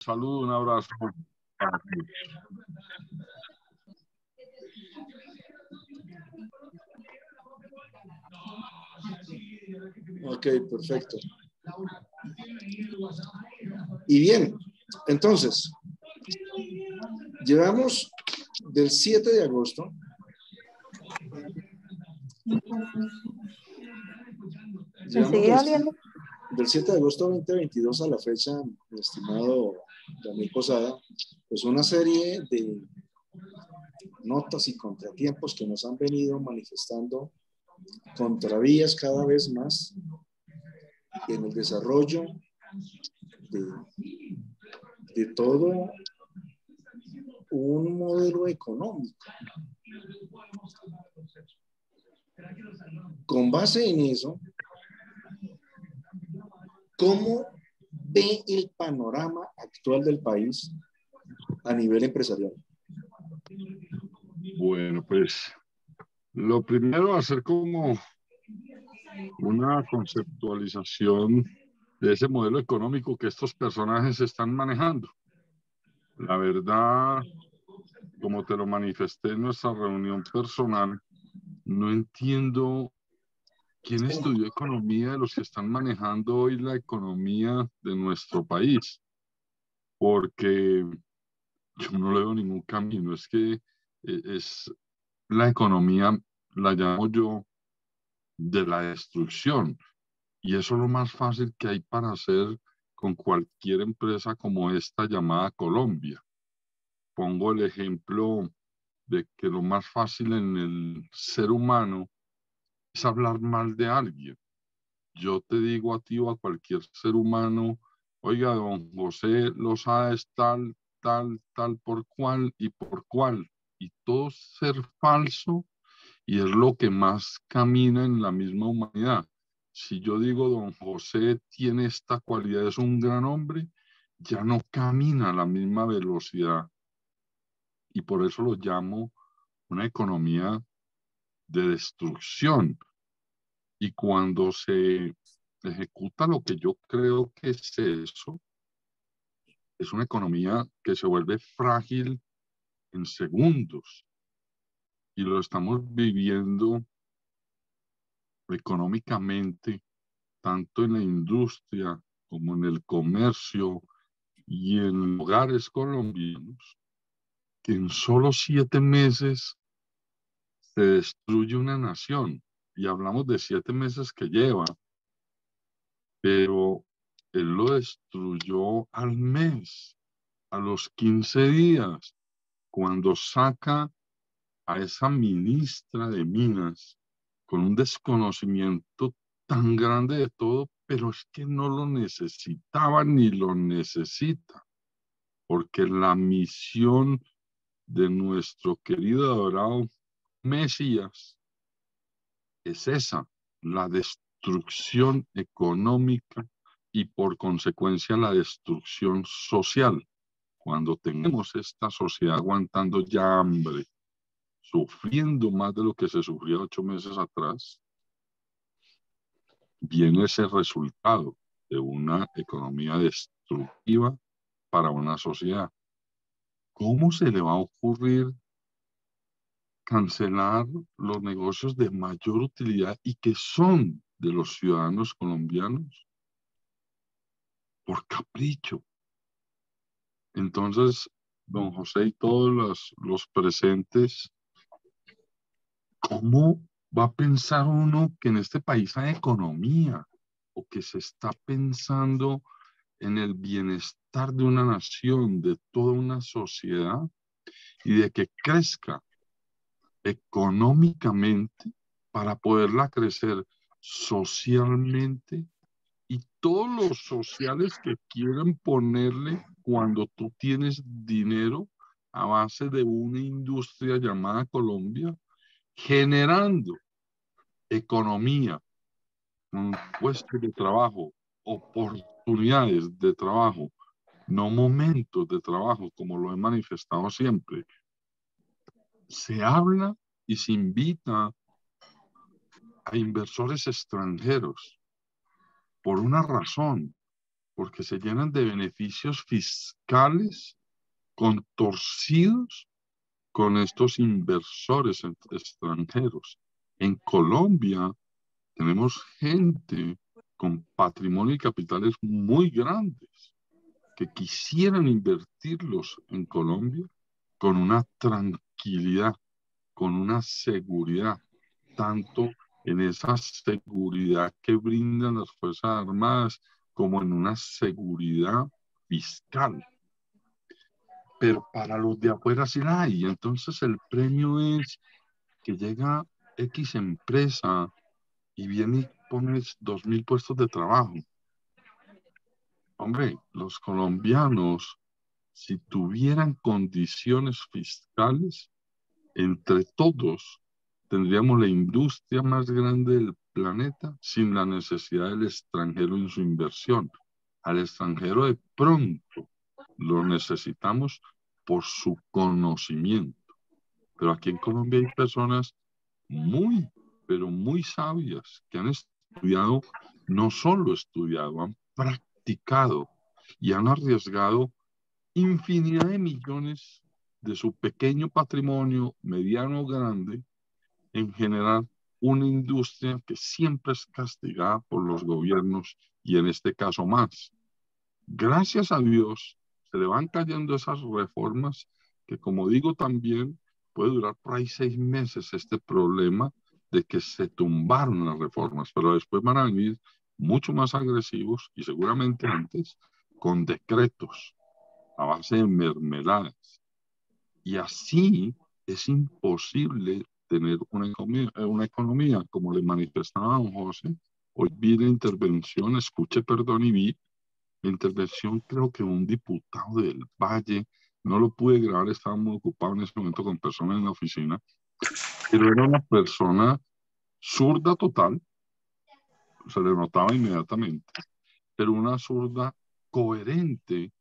saludo, un abrazo para ti. Ok, perfecto. Y bien, entonces, llevamos del 7 de agosto del 7 de agosto 2022 a la fecha, mi estimado Daniel Posada, pues una serie de notas y contratiempos que nos han venido manifestando contravías cada vez más en el desarrollo de todo un modelo económico. Con base en eso, ¿cómo ve el panorama actual del país a nivel empresarial? Bueno, pues lo primero, hacer como una conceptualización de ese modelo económico que estos personajes están manejando. La verdad, como te lo manifesté en nuestra reunión personal, no entiendo quién estudió economía de los que están manejando hoy la economía de nuestro país, porque yo no le veo ningún camino. Es que es la economía, la llamo yo, de la destrucción. Y eso es lo más fácil que hay para hacer con cualquier empresa como esta llamada Colombia. Pongo el ejemplo de que lo más fácil en el ser humano es hablar mal de alguien. Yo te digo a ti o a cualquier ser humano, oiga, don José Lozada es tal, tal, tal por cual y por cual. Y todo ser falso, y es lo que más camina en la misma humanidad. Si yo digo don José tiene esta cualidad, es un gran hombre, ya no camina a la misma velocidad. Y por eso lo llamo una economía de destrucción. Y cuando se ejecuta lo que yo creo que es eso, es una economía que se vuelve frágil en segundos. Y lo estamos viviendo económicamente, tanto en la industria como en el comercio y en hogares colombianos, que en solo 7 meses se destruye una nación. Y hablamos de 7 meses que lleva, pero él lo destruyó al mes, a los 15 días, cuando saca a esa ministra de Minas con un desconocimiento tan grande de todo, pero es que no lo necesitaba ni lo necesita, porque la misión de nuestro querido adorado Mesías es esa, la destrucción económica y por consecuencia la destrucción social. Cuando tenemos esta sociedad aguantando ya hambre, sufriendo más de lo que se sufría 8 meses atrás, viene ese resultado de una economía destructiva para una sociedad. ¿Cómo se le va a ocurrir cancelar los negocios de mayor utilidad y que son de los ciudadanos colombianos? Por capricho. Entonces, don José y todos los presentes, ¿cómo va a pensar uno que en este país hay economía o que se está pensando en el bienestar de una nación, de toda una sociedad y de que crezca económicamente para poderla crecer socialmente y todos los sociales que quieren ponerle cuando tú tienes dinero a base de una industria llamada Colombia, generando economía, puestos de trabajo, oportunidades de trabajo, no momentos de trabajo, como lo he manifestado siempre. Se habla y se invita a inversores extranjeros por una razón, porque se llenan de beneficios fiscales contorcidos con estos inversores extranjeros. En Colombia tenemos gente con patrimonio y capitales muy grandes que quisieran invertirlos en Colombia con una tranquilidad, con una seguridad, tanto en esa seguridad que brindan las Fuerzas Armadas como en una seguridad fiscal. Pero para los de afuera sí la hay. Entonces el premio es que llega X empresa y viene y pone 2.000 puestos de trabajo. Hombre, los colombianos, si tuvieran condiciones fiscales, entre todos tendríamos la industria más grande del planeta sin la necesidad del extranjero en su inversión. Al extranjero de pronto lo necesitamos por su conocimiento. Pero aquí en Colombia hay personas muy, pero muy sabias que han estudiado, no solo estudiado, han practicado y han arriesgado infinidad de millones de su pequeño patrimonio, mediano o grande, en general una industria que siempre es castigada por los gobiernos y en este caso más. Gracias a Dios se le van cayendo esas reformas que, como digo, también puede durar por ahí 6 meses este problema de que se tumbaron las reformas, pero después van a venir mucho más agresivos y seguramente antes con decretos a base de mermeladas. Y así es imposible tener una economía, como le manifestaba don José. Hoy vi la intervención, escuché, perdón, y vi la intervención, creo que un diputado del Valle, no lo pude grabar, estaba muy ocupado en ese momento con personas en la oficina, pero era una persona zurda total, se le notaba inmediatamente, pero una zurda coherente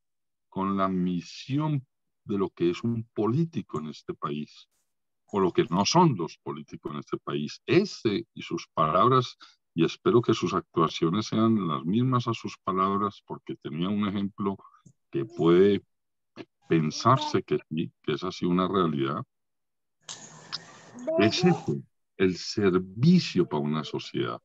con la misión de lo que es un político en este país, o lo que no son los políticos en este país. Ese y sus palabras, y espero que sus actuaciones sean las mismas a sus palabras, porque tenía un ejemplo que puede pensarse que sí, que es así una realidad. Es eso, el servicio para una sociedad.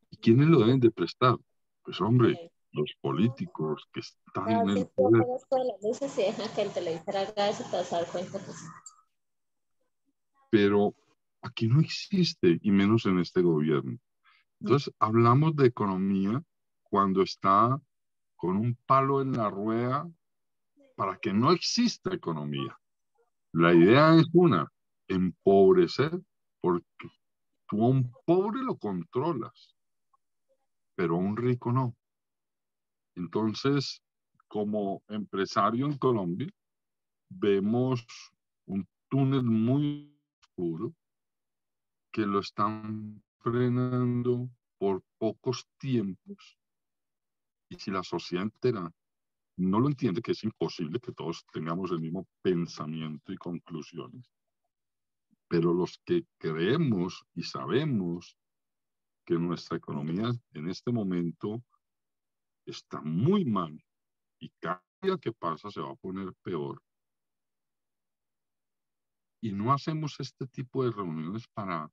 ¿Y quiénes lo deben de prestar? Pues hombre, los políticos que están Ah, en si el tú poder. apagas todas las luces y deja que el televisor haga eso, te vas a dar cuenta que sí. Pero aquí no existe, y menos en este gobierno. Entonces, hablamos de economía cuando está con un palo en la rueda para que no exista economía. La idea es una, empobrecer, porque tú a un pobre lo controlas, pero a un rico no. Entonces, como empresario en Colombia, vemos un túnel muy oscuro que lo están frenando por pocos tiempos. Y si la sociedad entera no lo entiende, que es imposible que todos tengamos el mismo pensamiento y conclusiones, pero los que creemos y sabemos que nuestra economía en este momento está muy mal y cada día que pasa se va a poner peor, y no hacemos este tipo de reuniones para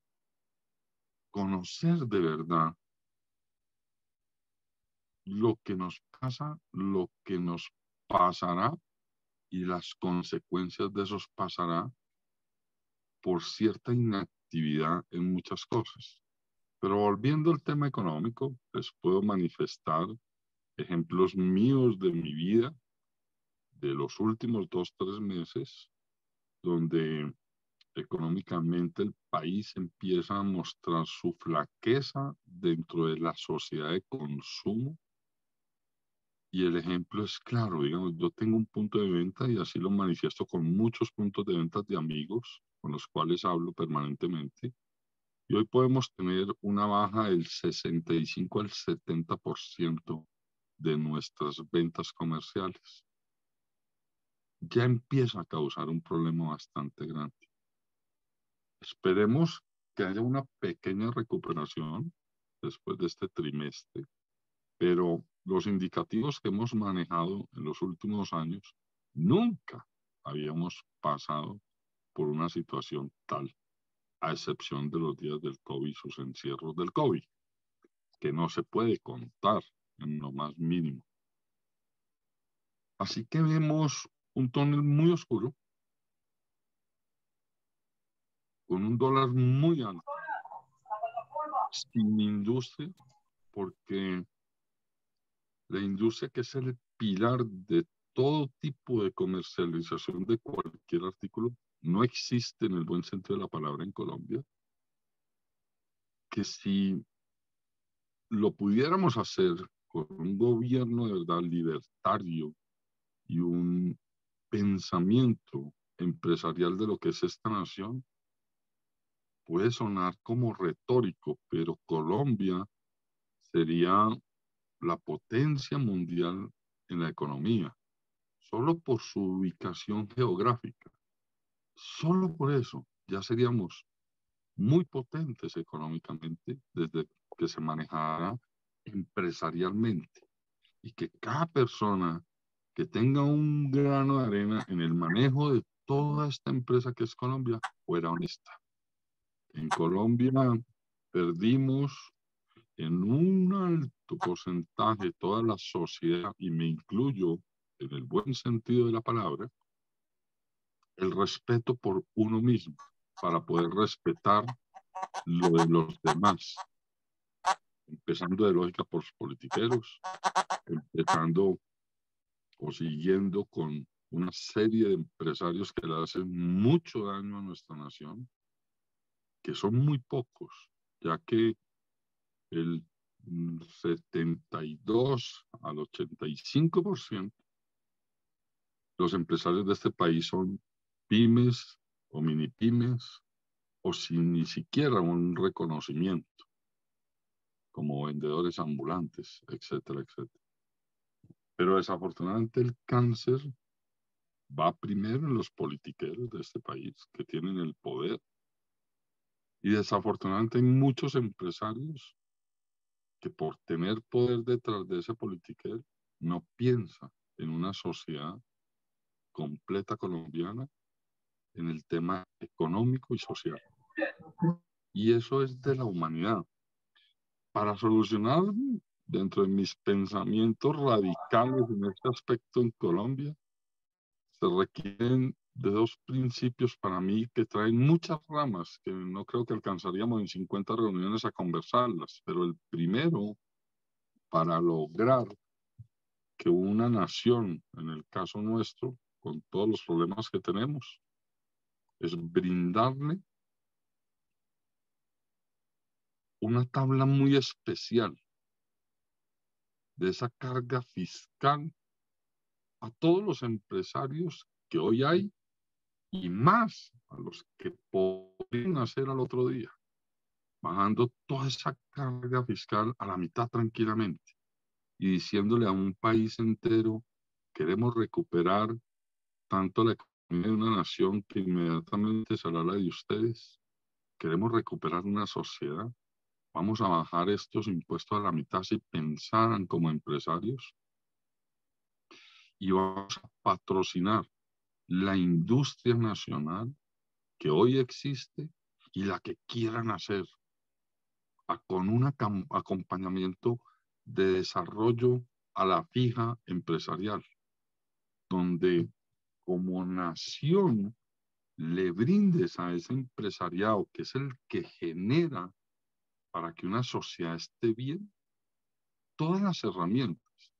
conocer de verdad lo que nos pasa, lo que nos pasará y las consecuencias de esos pasará por cierta inactividad en muchas cosas. Pero volviendo al tema económico, les puedo manifestar ejemplos míos de mi vida, de los últimos 2, 3 meses, donde económicamente el país empieza a mostrar su flaqueza dentro de la sociedad de consumo. Y el ejemplo es claro, digamos, yo tengo un punto de venta y así lo manifiesto con muchos puntos de venta de amigos con los cuales hablo permanentemente. Y hoy podemos tener una baja del 65 al 70% de nuestras ventas comerciales. Ya empieza a causar un problema bastante grande. Esperemos que haya una pequeña recuperación después de este trimestre, pero los indicativos que hemos manejado en los últimos años, nunca habíamos pasado por una situación tal, a excepción de los días del COVID y sus encierros del COVID, que no se puede contar en lo más mínimo. Así que vemos un túnel muy oscuro, con un dólar muy alto, sin industria, porque la industria, que es el pilar de todo tipo de comercialización de cualquier artículo, no existe en el buen sentido de la palabra en Colombia, que si lo pudiéramos hacer con un gobierno de verdad libertario y un pensamiento empresarial de lo que es esta nación, puede sonar como retórico, pero Colombia sería la potencia mundial en la economía, solo por su ubicación geográfica. Solo por eso ya seríamos muy potentes económicamente desde que se manejara empresarialmente, y que cada persona que tenga un grano de arena en el manejo de toda esta empresa que es Colombia fuera honesta. En Colombia perdimos en un alto porcentaje toda la sociedad, y me incluyo en el buen sentido de la palabra, el respeto por uno mismo para poder respetar lo de los demás, empezando de lógica por los politiqueros, empezando o siguiendo con una serie de empresarios que le hacen mucho daño a nuestra nación, que son muy pocos, ya que el 72 al 85% los empresarios de este país son pymes o mini pymes, o sin ni siquiera un reconocimiento, como vendedores ambulantes, etcétera, etcétera. Pero desafortunadamente el cáncer va primero en los politiqueros de este país, que tienen el poder, y desafortunadamente hay muchos empresarios que, por tener poder detrás de ese politiquero, no piensa en una sociedad completa colombiana, en el tema económico y social. Y eso es de la humanidad. Para solucionar, dentro de mis pensamientos radicales en este aspecto en Colombia, se requieren de dos principios para mí que traen muchas ramas, que no creo que alcanzaríamos en 50 reuniones a conversarlas, pero el primero, para lograr que una nación, en el caso nuestro, con todos los problemas que tenemos, es brindarle una tabla muy especial de esa carga fiscal a todos los empresarios que hoy hay, y más a los que podrían hacer al otro día, bajando toda esa carga fiscal a la mitad tranquilamente y diciéndole a un país entero: queremos recuperar tanto la economía de una nación que inmediatamente será la de ustedes, queremos recuperar una sociedad, vamos a bajar estos impuestos a la mitad si pensaran como empresarios, y vamos a patrocinar la industria nacional que hoy existe y la que quieran hacer, con un acompañamiento de desarrollo a la fija empresarial, donde como nación le brindes a ese empresariado, que es el que genera para que una sociedad esté bien, todas las herramientas,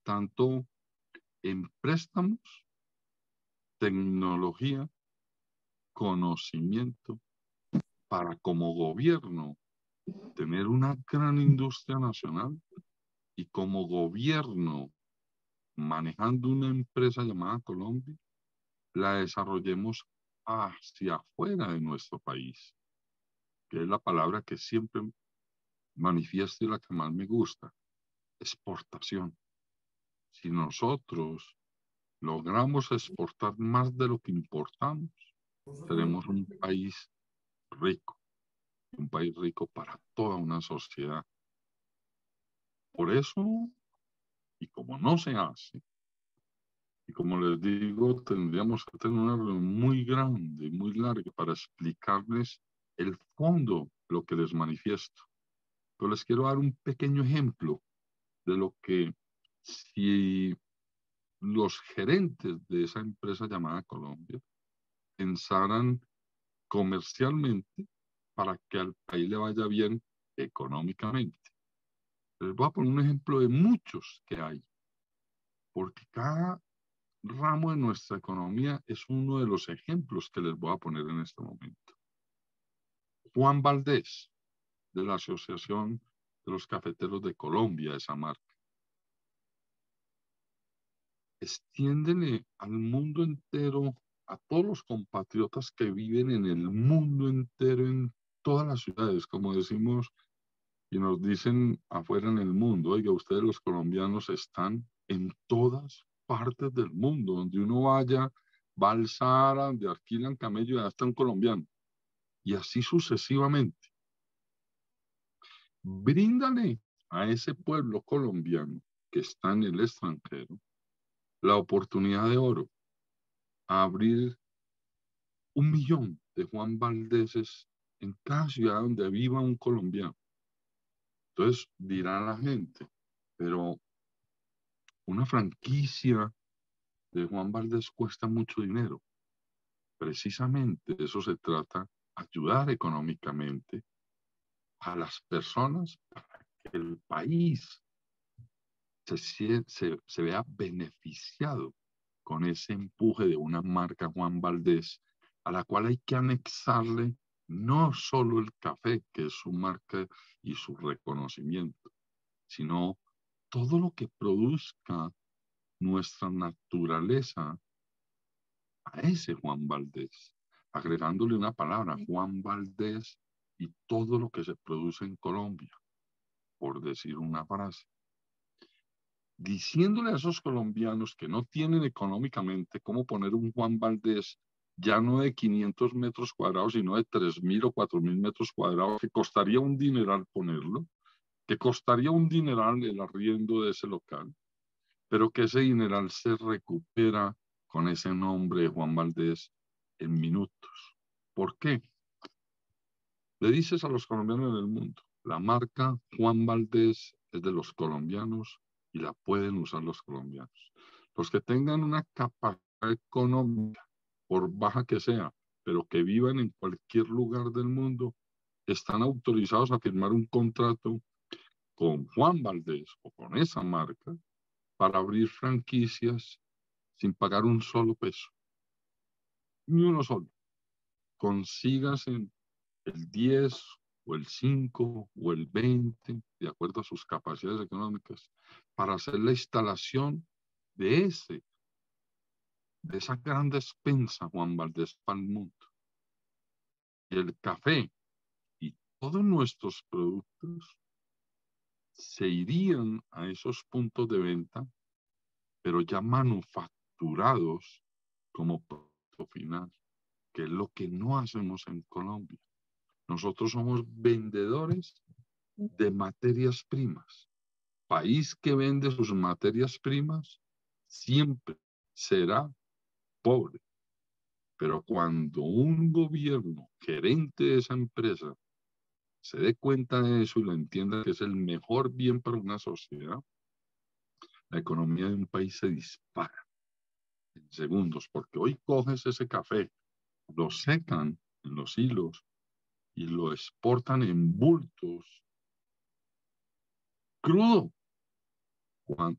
tanto en préstamos, tecnología, conocimiento, para como gobierno tener una gran industria nacional, y como gobierno, manejando una empresa llamada Colombia, la desarrollemos hacia afuera de nuestro país, que es la palabra que siempre manifiesto y la que más me gusta: exportación. Si nosotros logramos exportar más de lo que importamos, seremos un país rico para toda una sociedad. Por eso Y como no se hace, y como les digo, tendríamos que tener una reunión muy grande, muy larga para explicarles el fondo de lo que les manifiesto. Pero les quiero dar un pequeño ejemplo de lo que si los gerentes de esa empresa llamada Colombia pensaran comercialmente para que al país le vaya bien económicamente. Les voy a poner un ejemplo de muchos que hay, porque cada ramo de nuestra economía es uno de los ejemplos que les voy a poner en este momento. Juan Valdés, de la Asociación de los Cafeteros de Colombia, esa marca. Extiéndele al mundo entero, a todos los compatriotas que viven en el mundo entero, en todas las ciudades, como decimos, y nos dicen afuera en el mundo, oiga, ustedes los colombianos están en todas partes del mundo, donde uno vaya, va al Sahara, donde alquilan camello, ya está un colombiano, y así sucesivamente. Bríndale a ese pueblo colombiano que está en el extranjero la oportunidad de oro a abrir 1 millón de Juan Valdéses en cada ciudad donde viva un colombiano. Entonces dirá la gente, pero una franquicia de Juan Valdés cuesta mucho dinero. Precisamente de eso se trata, ayudar económicamente a las personas para que el país se vea beneficiado con ese empuje de una marca Juan Valdés, a la cual hay que anexarle no solo el café, que es su marca y su reconocimiento, sino todo lo que produzca nuestra naturaleza a ese Juan Valdés, agregándole una palabra, Juan Valdés, y todo lo que se produce en Colombia, por decir una frase. Diciéndole a esos colombianos que no tienen económicamente cómo poner un Juan Valdés ya no de 500 metros cuadrados, sino de 3.000 o 4.000 metros cuadrados, que costaría un dineral ponerlo, que costaría un dineral el arriendo de ese local, pero que ese dineral se recupera con ese nombre de Juan Valdés en minutos. ¿Por qué? Le dices a los colombianos en el mundo, la marca Juan Valdés es de los colombianos y la pueden usar los colombianos. Los que tengan una capacidad económica, por baja que sea, pero que vivan en cualquier lugar del mundo, están autorizados a firmar un contrato con Juan Valdés o con esa marca para abrir franquicias sin pagar un solo peso, ni uno solo. Consígase el 10 o el 5 o el 20, de acuerdo a sus capacidades económicas, para hacer la instalación de esa gran despensa Juan Valdés para el mundo. Y el café y todos nuestros productos se irían a esos puntos de venta, pero ya manufacturados como producto final, que es lo que no hacemos en Colombia. Nosotros somos vendedores de materias primas. País que vende sus materias primas siempre será pobre. Pero cuando un gobierno gerente de esa empresa se dé cuenta de eso y lo entienda que es el mejor bien para una sociedad, la economía de un país se dispara en segundos, porque hoy coges ese café, lo secan en los hilos y lo exportan en bultos crudo.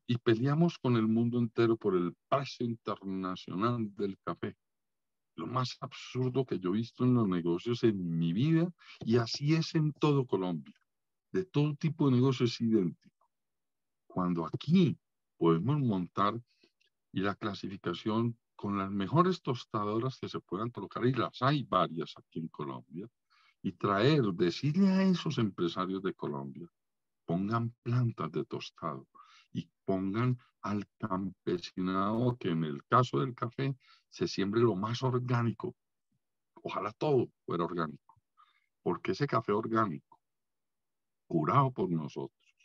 Y peleamos con el mundo entero por el precio internacional del café. Lo más absurdo que yo he visto en los negocios en mi vida, y así es en todo Colombia. De todo tipo de negocios es idéntico. Cuando aquí podemos montar y la clasificación con las mejores tostadoras que se puedan colocar, y las hay varias aquí en Colombia, y decirle a esos empresarios de Colombia, pongan plantas de tostado y pongan al campesinado que en el caso del café se siembre lo más orgánico. Ojalá todo fuera orgánico, porque ese café orgánico, curado por nosotros,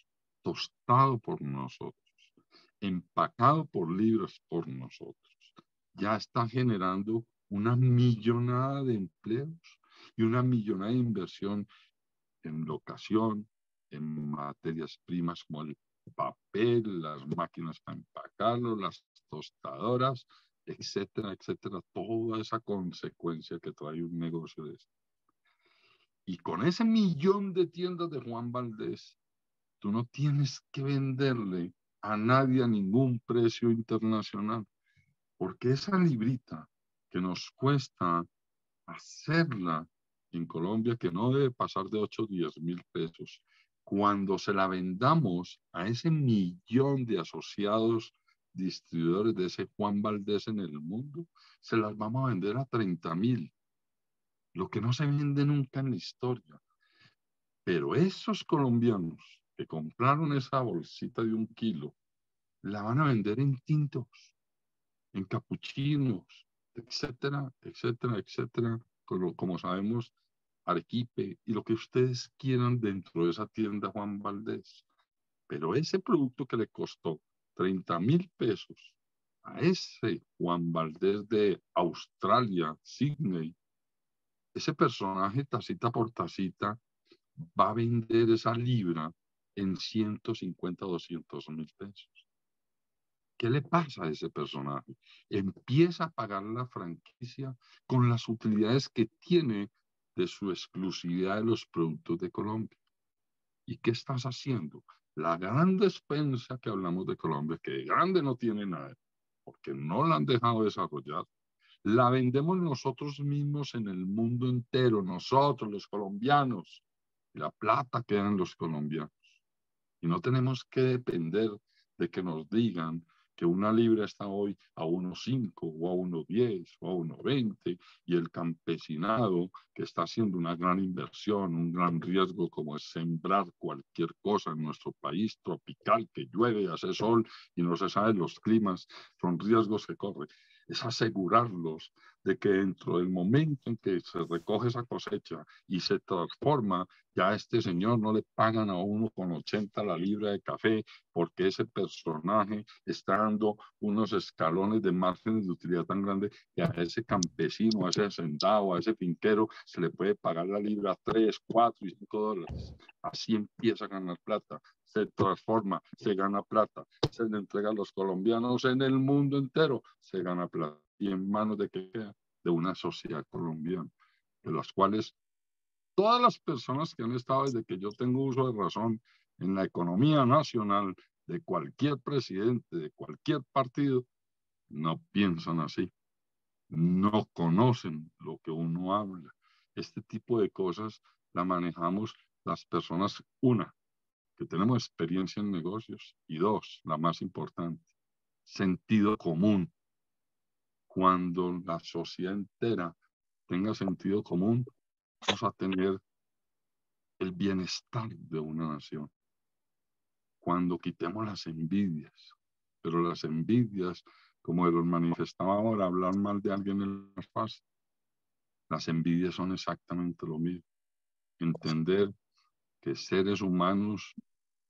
tostado por nosotros, empacado por libros por nosotros, ya está generando una millonada de empleos y una millonada de inversión en locación, en materias primas como el papel, las máquinas para empacarlo, las tostadoras, etcétera, etcétera, toda esa consecuencia que trae un negocio de esto. Y con ese millón de tiendas de Juan Valdez, tú no tienes que venderle a nadie a ningún precio internacional, porque esa librita que nos cuesta hacerla en Colombia, que no debe pasar de 8 o 10 mil pesos, cuando se la vendamos a ese millón de asociados distribuidores de ese Juan Valdez en el mundo, se las vamos a vender a 30.000, lo que no se vende nunca en la historia. Pero esos colombianos que compraron esa bolsita de 1 kilo, la van a vender en tintos, en capuchinos, etcétera, etcétera, etcétera, como sabemos, arequipe y lo que ustedes quieran dentro de esa tienda Juan Valdez. Pero ese producto que le costó 30.000 pesos a ese Juan Valdez de Australia, Sydney, ese personaje tacita por tacita va a vender esa libra en 150, 200.000 pesos. ¿Qué le pasa a ese personaje? Empieza a pagar la franquicia con las utilidades que tiene de su exclusividad de los productos de Colombia. ¿Y qué estás haciendo? La gran despensa que hablamos de Colombia, que de grande no tiene nada, porque no la han dejado desarrollar, la vendemos nosotros mismos en el mundo entero, nosotros los colombianos, y la plata queda en los colombianos. Y no tenemos que depender de que nos digan que una libra está hoy a 1.5 o a 1.10 o a 1.20 y el campesinado que está haciendo una gran inversión, un gran riesgo como es sembrar cualquier cosa en nuestro país tropical, que llueve, hace sol y no se sabe los climas, son riesgos que corre. Es asegurarlos de que dentro del momento en que se recoge esa cosecha y se transforma, ya a este señor no le pagan a 1,80 la libra de café porque ese personaje está dando unos escalones de márgenes de utilidad tan grandes que a ese campesino, a ese hacendado, a ese finquero se le puede pagar la libra 3, 4 y 5 dólares. Así empieza a ganar plata, se transforma, se gana plata, se le entrega a los colombianos en el mundo entero, se gana plata. ¿Y en manos de qué queda? De una sociedad colombiana, de las cuales todas las personas que han estado desde que yo tengo uso de razón en la economía nacional de cualquier presidente, de cualquier partido, no piensan así, no conocen lo que uno habla. Este tipo de cosas la manejamos las personas, una, que tenemos experiencia en negocios y dos, la más importante, sentido común. Cuando la sociedad entera tenga sentido común, vamos a tener el bienestar de una nación. Cuando quitemos las envidias, pero las envidias, como los manifestábamos al hablar mal de alguien en la fase, las envidias son exactamente lo mismo. Entender que seres humanos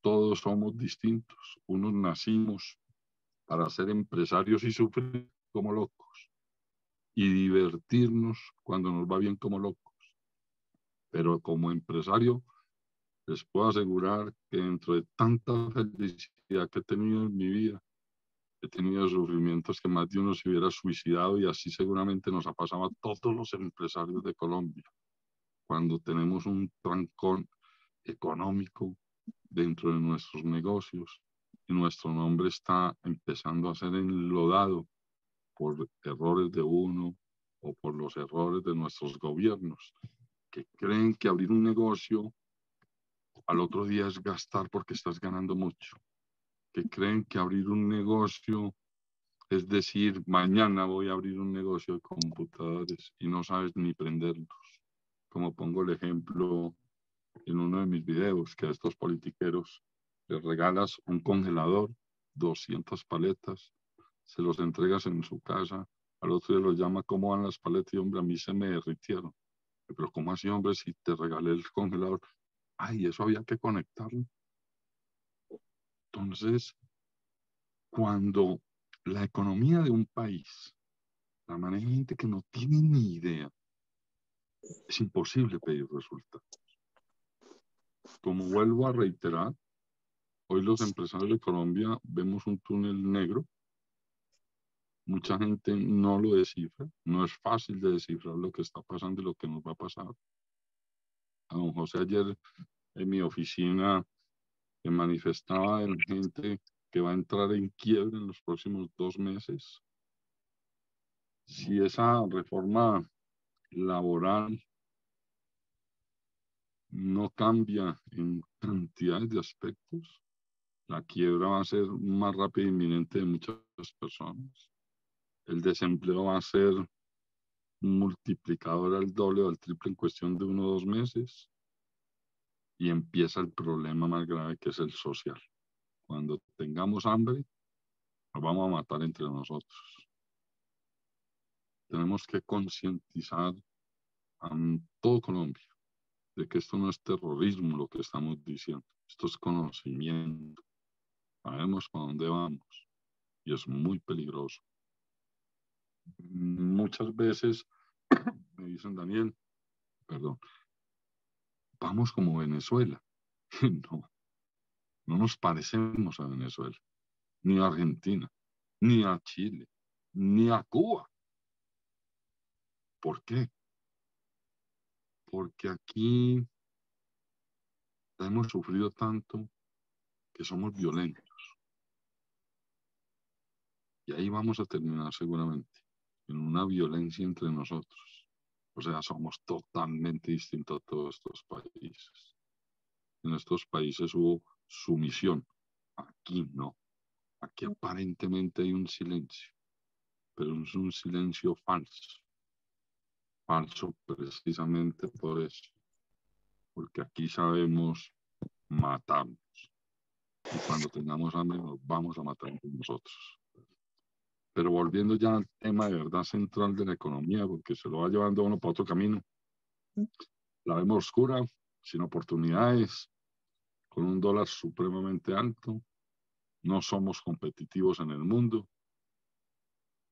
todos somos distintos. Unos nacimos para ser empresarios y sufrir como locos y divertirnos cuando nos va bien como locos. Pero como empresario les puedo asegurar que dentro de tanta felicidad que he tenido en mi vida, he tenido sufrimientos que más de uno se hubiera suicidado y así seguramente nos ha pasado a todos los empresarios de Colombia. Cuando tenemos un trancón económico dentro de nuestros negocios y nuestro nombre está empezando a ser enlodado por errores de uno o por los errores de nuestros gobiernos, que creen que abrir un negocio al otro día es gastar porque estás ganando mucho, que creen que abrir un negocio es decir, mañana voy a abrir un negocio de computadores y no sabes ni prenderlos. Como pongo el ejemplo en uno de mis videos, que a estos politiqueros les regalas un congelador, 200 paletas, se los entregas en su casa, al otro día los llama, ¿cómo van las paletas? Y hombre, a mí se me derritieron. Pero ¿cómo así, hombre, si te regalé el congelador? Ay, eso había que conectarlo. Entonces, Cuando la economía de un país la maneja gente que no tiene ni idea, es imposible pedir resultados. Como vuelvo a reiterar, hoy los empresarios de Colombia vemos un túnel negro. Mucha gente no lo descifra. No es fácil de descifrar lo que está pasando y lo que nos va a pasar. A don José ayer en mi oficina me manifestaba de la gente que va a entrar en quiebra en los próximos 2 meses. Si esa reforma laboral no cambia en cantidades de aspectos, la quiebra va a ser más rápida e inminente de muchas personas. El desempleo va a ser un multiplicador al doble o al triple en cuestión de 1 o 2 meses. Y empieza el problema más grave, que es el social. Cuando tengamos hambre, nos vamos a matar entre nosotros. Tenemos que concientizar a todo Colombia de que esto no es terrorismo lo que estamos diciendo. Esto es conocimiento. Sabemos para dónde vamos y es muy peligroso. Muchas veces me dicen, Daniel, perdón, vamos como Venezuela. No, no nos parecemos a Venezuela, ni a Argentina, ni a Chile, ni a Cuba. ¿Por qué? Porque aquí hemos sufrido tanto que somos violentos. Y ahí vamos a terminar seguramente, en una violencia entre nosotros. O sea, somos totalmente distintos a todos estos países. En estos países hubo sumisión. Aquí no. Aquí aparentemente hay un silencio, pero es un silencio falso. Falso precisamente por eso. Porque aquí sabemos matarnos. Y cuando tengamos hambre nos vamos a matar entre nosotros. Pero volviendo ya al tema de verdad central de la economía, porque se lo va llevando a uno para otro camino. La vemos oscura, sin oportunidades, con un dólar supremamente alto. No somos competitivos en el mundo.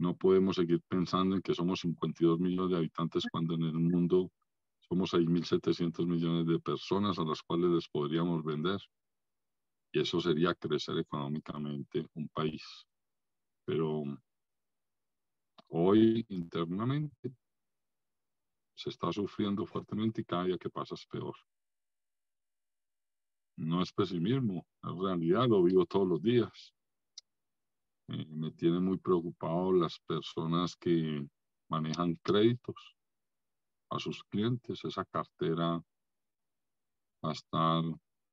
No podemos seguir pensando en que somos 52 millones de habitantes cuando en el mundo somos 6.700 millones de personas a las cuales les podríamos vender. Y eso sería crecer económicamente un país. Pero hoy internamente se está sufriendo fuertemente y cada día que pasa es peor. No es pesimismo, es realidad, lo vivo todos los días. Me tiene muy preocupado las personas que manejan créditos a sus clientes. Esa cartera va a estar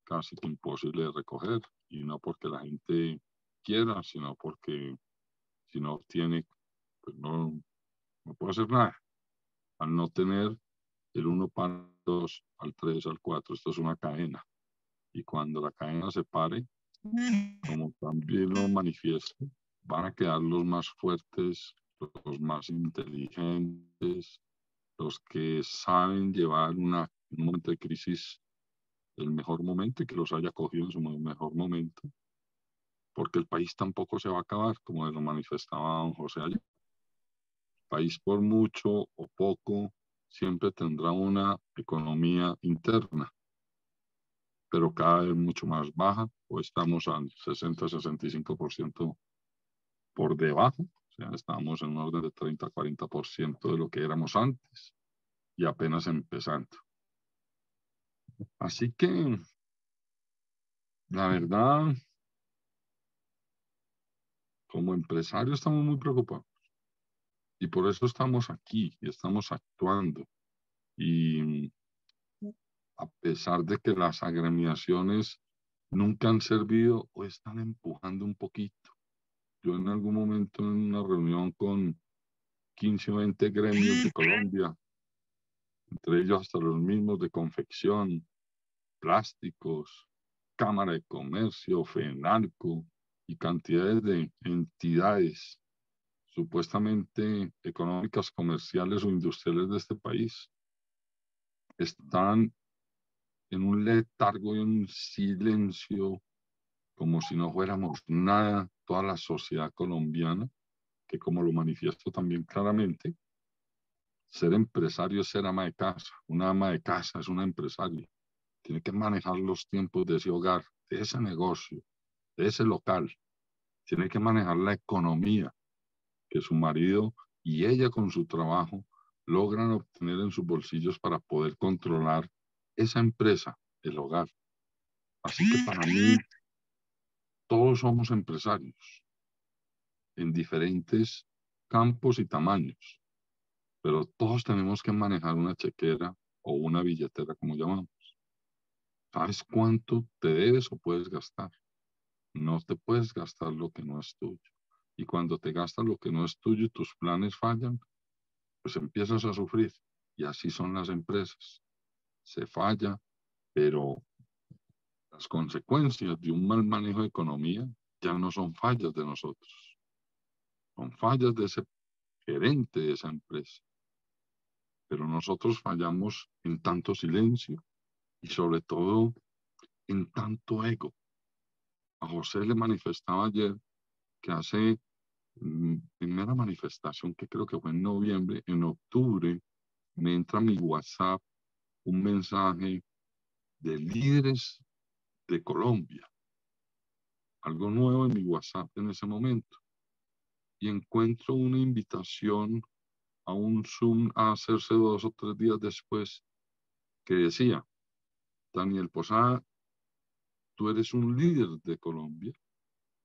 casi que imposible de recoger, y no porque la gente quiera, sino porque si no obtiene, pues no puede hacer nada. Al no tener el 1 para el 2, al 3, al 4, esto es una cadena. Y cuando la cadena se pare, como también lo manifiesto, van a quedar los más fuertes, los más inteligentes, los que saben llevar un momento de crisis, el mejor momento, y que los haya cogido en su mejor momento, porque el país tampoco se va a acabar, como lo manifestaba don José ayer. El país, por mucho o poco, siempre tendrá una economía interna, pero cada vez mucho más baja. O estamos al 60-65% por debajo, o sea, estamos en un orden de 30-40% de lo que éramos antes y apenas empezando. Así que, la verdad, como empresario estamos muy preocupados y por eso estamos aquí y estamos actuando. Y a pesar de que las agremiaciones nunca han servido o están empujando un poquito. Yo en algún momento en una reunión con 15 o 20 gremios de Colombia, entre ellos hasta los mismos de confección, plásticos, Cámara de Comercio, FENALCO y cantidades de entidades supuestamente económicas, comerciales o industriales de este país, están en un letargo y un silencio como si no fuéramos nada, toda la sociedad colombiana, que como lo manifiesto también claramente, ser empresario es ser ama de casa. Una ama de casa es una empresaria. Tiene que manejar los tiempos de ese hogar, de ese negocio, de ese local. Tiene que manejar la economía que su marido y ella con su trabajo logran obtener en sus bolsillos para poder controlar esa empresa, el hogar. Así que para mí todos somos empresarios en diferentes campos y tamaños, pero todos tenemos que manejar una chequera o una billetera, como llamamos. ¿Sabes cuánto te debes o puedes gastar? No te puedes gastar lo que no es tuyo. Y cuando te gastas lo que no es tuyo y tus planes fallan, pues empiezas a sufrir. Y así son las empresas. Se falla, pero las consecuencias de un mal manejo de economía ya no son fallas de nosotros, son fallas de ese gerente de esa empresa. Pero nosotros fallamos en tanto silencio y sobre todo en tanto ego. A José le manifestaba ayer que hace primera manifestación, que creo que fue en noviembre, en octubre, me entra a mi WhatsApp un mensaje de líderes de Colombia, algo nuevo en mi WhatsApp en ese momento, y encuentro una invitación a un Zoom a hacerse 2 o 3 días después que decía, Daniel Posada, tú eres un líder de Colombia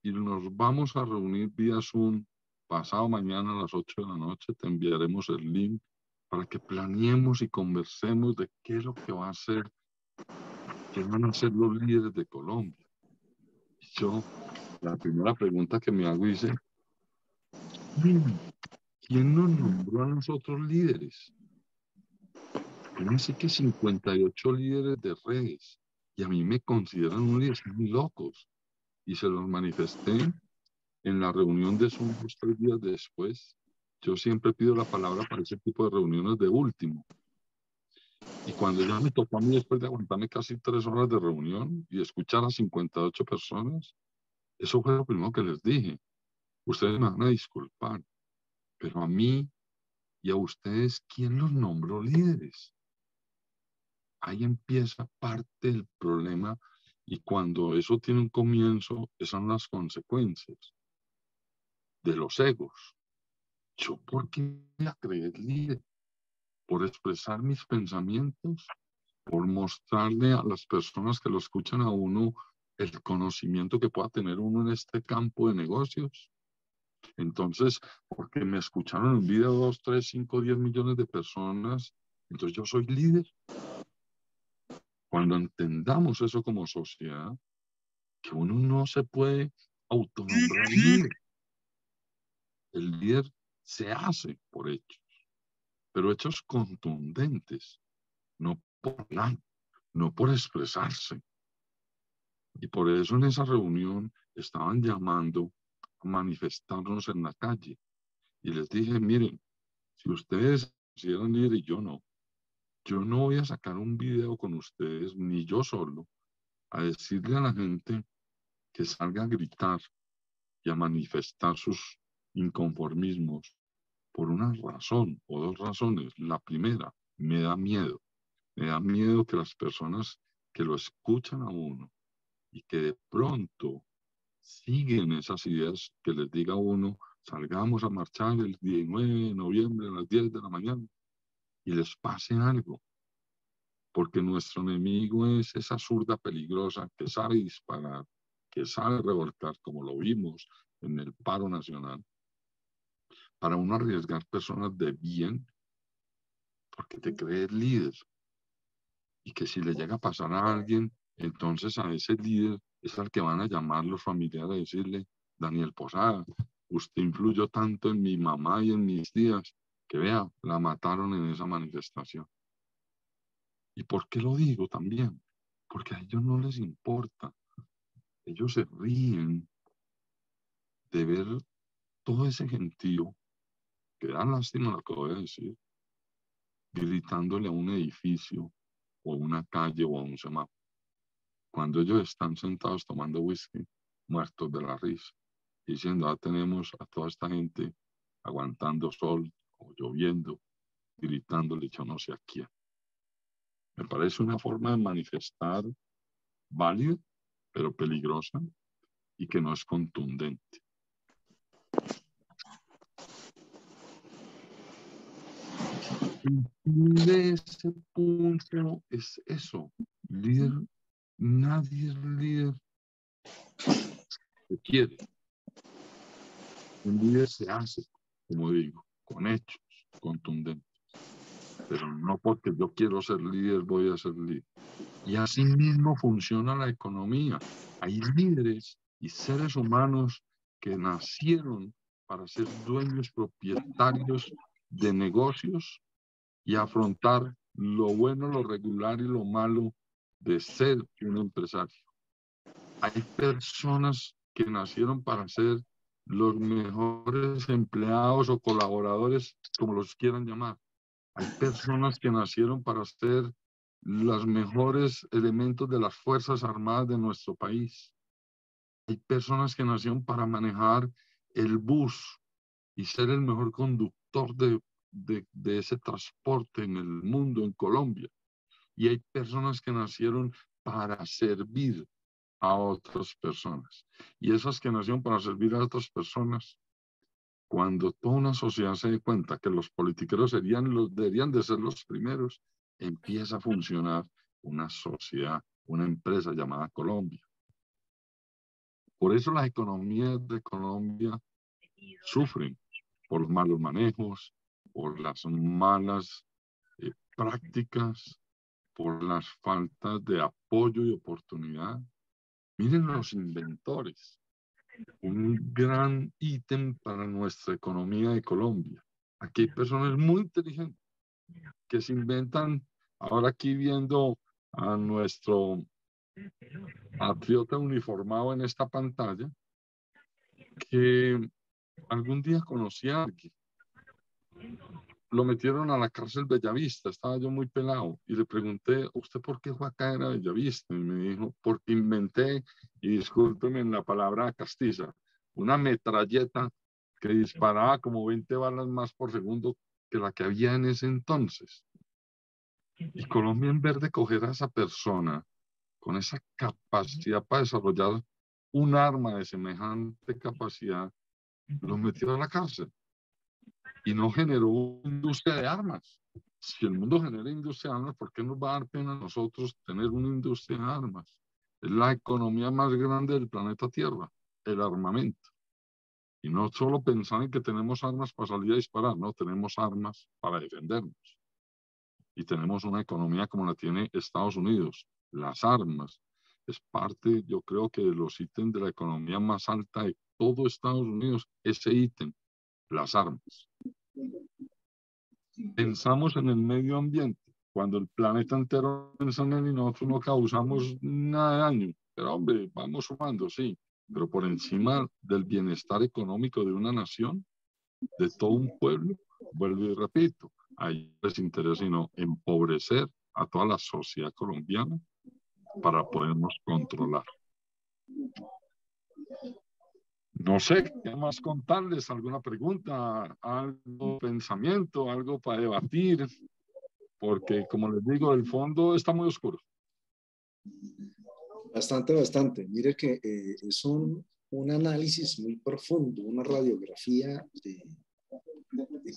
y nos vamos a reunir vía Zoom pasado mañana a las 8 de la noche, te enviaremos el link para que planeemos y conversemos de qué es lo que va a hacer, qué van a ser los líderes de Colombia. Y yo, la primera pregunta que me hago dice, ¿quién nos nombró a nosotros líderes? Así que 58 líderes de redes y a mí me consideran un líder, son muy locos. Y se los manifesté en la reunión de Zoom 2 o 3 días después. Yo siempre pido la palabra para ese tipo de reuniones de último. Y cuando ya me tocó a mí, después de aguantarme casi 3 horas de reunión y escuchar a 58 personas, eso fue lo primero que les dije. Ustedes me van a disculpar, pero a mí y a ustedes, ¿quién los nombró líderes? Ahí empieza parte del problema y cuando eso tiene un comienzo, esas son las consecuencias de los egos. ¿Yo por qué voy a creer líder? Por expresar mis pensamientos, por mostrarle a las personas que lo escuchan a uno el conocimiento que pueda tener uno en este campo de negocios. Entonces, porque me escucharon en un video 2, 3, 5, 10 millones de personas, entonces yo soy líder. Cuando entendamos eso como sociedad, que uno no se puede autonombrar líder. El líder se hace por hechos, pero hechos contundentes, no por hablar, no por expresarse. Y por eso en esa reunión estaban llamando a manifestarnos en la calle. Y les dije, miren, si ustedes hicieron líder y yo no voy a sacar un video con ustedes, ni yo solo, a decirle a la gente que salga a gritar y a manifestar sus inconformismos por una razón o 2 razones. La primera, me da miedo. Me da miedo que las personas que lo escuchan a uno y que de pronto siguen esas ideas que les diga a uno, salgamos a marchar el 19 de noviembre a las 10 de la mañana y les pase algo. Porque nuestro enemigo es esa zurda peligrosa que sabe disparar, que sabe revolcar, como lo vimos en el paro nacional, para uno arriesgar personas de bien, porque te crees líder. Y que si le llega a pasar a alguien, entonces a ese líder es al que van a llamar los familiares a decirle, Daniel Posada, usted influyó tanto en mi mamá y en mis tías, que vea, la mataron en esa manifestación. ¿Y por qué lo digo también? Porque a ellos no les importa. Ellos se ríen de ver todo ese gentío, que da lástima lo que voy a decir, gritándole a un edificio o a una calle o a un semáforo, cuando ellos están sentados tomando whisky muertos de la risa, diciendo, ah, tenemos a toda esta gente aguantando sol o lloviendo, gritándole yo no sé a quién. Me parece una forma de manifestar válida, pero peligrosa y que no es contundente. El fin de ese punto es eso. Líder, nadie es líder que quiere. Un líder se hace, como digo, con hechos contundentes. Pero no porque yo quiero ser líder, voy a ser líder. Y así mismo funciona la economía. Hay líderes y seres humanos que nacieron para ser dueños propietarios de negocios y afrontar lo bueno, lo regular y lo malo de ser un empresario. Hay personas que nacieron para ser los mejores empleados o colaboradores, como los quieran llamar. Hay personas que nacieron para ser los mejores elementos de las Fuerzas Armadas de nuestro país. Hay personas que nacieron para manejar el bus y ser el mejor conductor de ese transporte en el mundo, en Colombia. Y hay personas que nacieron para servir a otras personas. Y esas que nacieron para servir a otras personas, cuando toda una sociedad se dé cuenta que los politiqueros deberían de ser los primeros, empieza a funcionar una sociedad, una empresa llamada Colombia. Por eso las economías de Colombia sufren por los malos manejos, por las malas prácticas, por las faltas de apoyo y oportunidad. Miren los inventores, un gran ítem para nuestra economía de Colombia. Aquí hay personas muy inteligentes que se inventan, ahora aquí viendo a nuestro patriota uniformado en esta pantalla, que algún día conocí a alguien. Lo metieron a la cárcel Bellavista, estaba yo muy pelado, y le pregunté, ¿usted por qué fue a caer a Bellavista? Y me dijo, porque inventé, y discúlpeme en la palabra castiza, una metralleta que disparaba como 20 balas más por segundo que la que había en ese entonces. Y Colombia, en vez de coger a esa persona con esa capacidad para desarrollar un arma de semejante capacidad, lo metió a la cárcel. Y no generó una industria de armas. Si el mundo genera industria de armas, ¿por qué nos va a dar pena a nosotros tener una industria de armas? Es la economía más grande del planeta Tierra, el armamento. Y no solo pensar en que tenemos armas para salir a disparar, no, tenemos armas para defendernos. Y tenemos una economía como la tiene Estados Unidos. Las armas es parte, yo creo que de los ítems de la economía más alta de todo Estados Unidos, ese ítem, las armas. Pensamos en el medio ambiente, cuando el planeta entero piensa en él y nosotros no causamos nada de daño. Pero hombre, vamos sumando, sí, pero por encima del bienestar económico de una nación, de todo un pueblo, vuelvo y repito, a ellos les interesa sino empobrecer a toda la sociedad colombiana para podernos controlar. No sé, ¿qué más contarles? ¿Alguna pregunta? ¿Algo pensamiento? ¿Algo para debatir? Porque, como les digo, el fondo está muy oscuro. Bastante. Mire que es un análisis muy profundo, una radiografía de